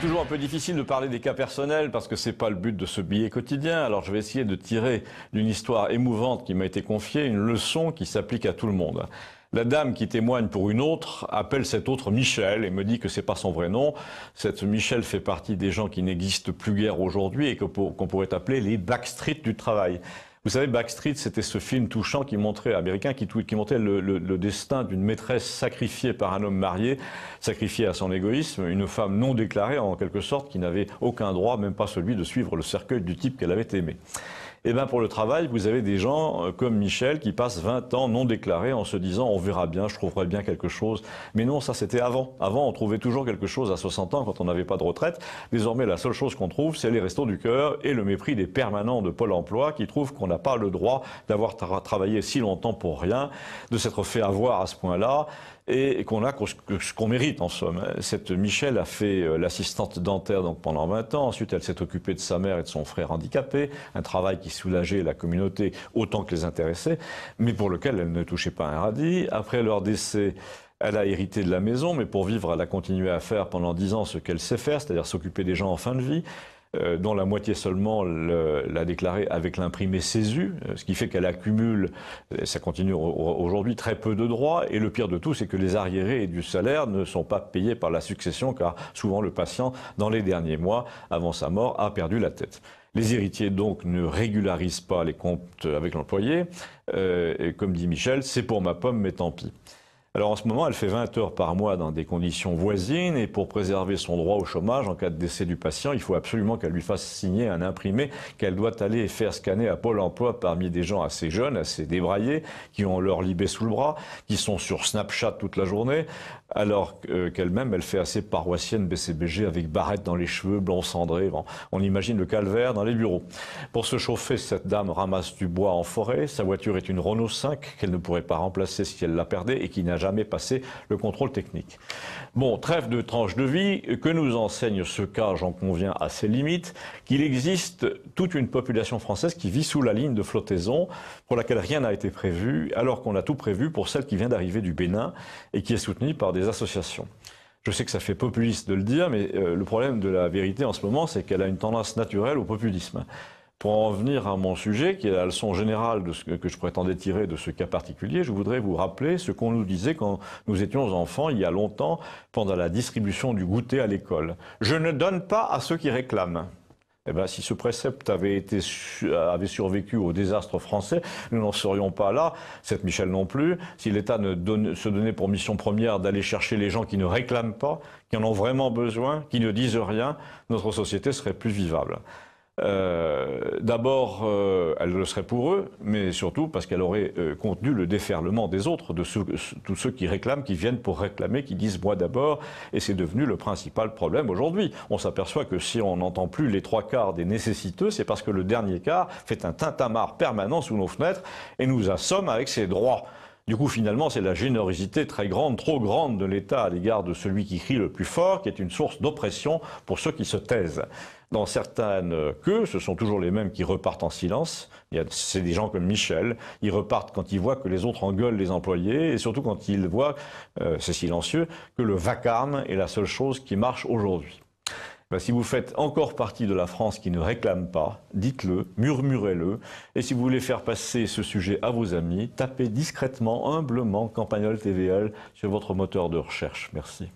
toujours un peu difficile de parler des cas personnels parce que c'est pas le but de ce billet quotidien. Alors je vais essayer de tirer d'une histoire émouvante qui m'a été confiée une leçon qui s'applique à tout le monde. La dame qui témoigne pour une autre appelle cette autre Michel et me dit que c'est pas son vrai nom. Cette Michel fait partie des gens qui n'existent plus guère aujourd'hui et qu'on pourrait appeler les Backstreet du travail. Vous savez, Backstreet, c'était ce film touchant qui montrait, américain, qui montrait le destin d'une maîtresse sacrifiée par un homme marié, sacrifiée à son égoïsme, une femme non déclarée en quelque sorte, qui n'avait aucun droit, même pas celui de suivre le cercueil du type qu'elle avait aimé. Eh bien, pour le travail, vous avez des gens comme Michel qui passent 20 ans non déclarés en se disant « on verra bien, je trouverai bien quelque chose ». Mais non, ça c'était avant. Avant, on trouvait toujours quelque chose à 60 ans quand on n'avait pas de retraite. Désormais, la seule chose qu'on trouve, c'est les restos du cœur et le mépris des permanents de Pôle emploi qui trouvent qu'on n'a pas le droit d'avoir travaillé si longtemps pour rien, de s'être fait avoir à ce point-là et qu'on a ce qu'on mérite en somme. Cette Michel a fait l'assistante dentaire donc pendant 20 ans. Ensuite, elle s'est occupée de sa mère et de son frère handicapé, un travail qui soulageait la communauté autant que les intéressés, mais pour lequel elle ne touchait pas un radis. Après leur décès, elle a hérité de la maison, mais pour vivre, elle a continué à faire pendant 10 ans ce qu'elle sait faire, c'est-à-dire s'occuper des gens en fin de vie. Dont la moitié seulement l'a déclaré avec l'imprimé CESU, ce qui fait qu'elle accumule, ça continue aujourd'hui, très peu de droits. Et le pire de tout, c'est que les arriérés du salaire ne sont pas payés par la succession, car souvent le patient, dans les derniers mois, avant sa mort, a perdu la tête. Les héritiers, donc, ne régularisent pas les comptes avec l'employé. Et comme dit Michel, c'est pour ma pomme, mais tant pis. Alors en ce moment, elle fait 20 heures par mois dans des conditions voisines et pour préserver son droit au chômage en cas de décès du patient, il faut absolument qu'elle lui fasse signer un imprimé qu'elle doit aller faire scanner à Pôle emploi parmi des gens assez jeunes, assez débraillés, qui ont leur libé sous le bras, qui sont sur Snapchat toute la journée, alors qu'elle-même, elle fait assez paroissienne BCBG avec barrette dans les cheveux, blond cendré. Bon, on imagine le calvaire dans les bureaux. Pour se chauffer, cette dame ramasse du bois en forêt. Sa voiture est une Renault 5 qu'elle ne pourrait pas remplacer si elle la perdait et qui n'a jamais passé le contrôle technique. Bon, trêve de tranche de vie, que nous enseigne ce cas, j'en conviens, à ses limites, qu'il existe toute une population française qui vit sous la ligne de flottaison, pour laquelle rien n'a été prévu, alors qu'on a tout prévu pour celle qui vient d'arriver du Bénin et qui est soutenue par des associations. Je sais que ça fait populiste de le dire, mais le problème de la vérité en ce moment, c'est qu'elle a une tendance naturelle au populisme. Pour en venir à mon sujet, qui est la leçon générale de ce que je prétendais tirer de ce cas particulier, je voudrais vous rappeler ce qu'on nous disait quand nous étions enfants, il y a longtemps, pendant la distribution du goûter à l'école. Je ne donne pas à ceux qui réclament. Eh bien, si ce précepte avait survécu au désastre français, nous n'en serions pas là, cette Michel non plus. Si l'État se donnait pour mission première d'aller chercher les gens qui ne réclament pas, qui en ont vraiment besoin, qui ne disent rien, notre société serait plus vivable. D'abord, elle le serait pour eux, mais surtout parce qu'elle aurait contenu le déferlement des autres, de tous ceux qui réclament, qui viennent pour réclamer, qui disent « moi d'abord », et c'est devenu le principal problème aujourd'hui. On s'aperçoit que si on n'entend plus les 3/4 des nécessiteux, c'est parce que le dernier quart fait un tintamarre permanent sous nos fenêtres et nous assomme avec ses droits. Du coup, finalement, c'est la générosité très grande, trop grande de l'État à l'égard de celui qui crie le plus fort, qui est une source d'oppression pour ceux qui se taisent. Dans certaines queues, ce sont toujours les mêmes qui repartent en silence. C'est des gens comme Michel. Ils repartent quand ils voient que les autres engueulent les employés et surtout quand ils voient, c'est silencieux, que le vacarme est la seule chose qui marche aujourd'hui. Ben, si vous faites encore partie de la France qui ne réclame pas, dites-le, murmurez-le. Et si vous voulez faire passer ce sujet à vos amis, tapez discrètement, humblement Campagnol TVL sur votre moteur de recherche. Merci.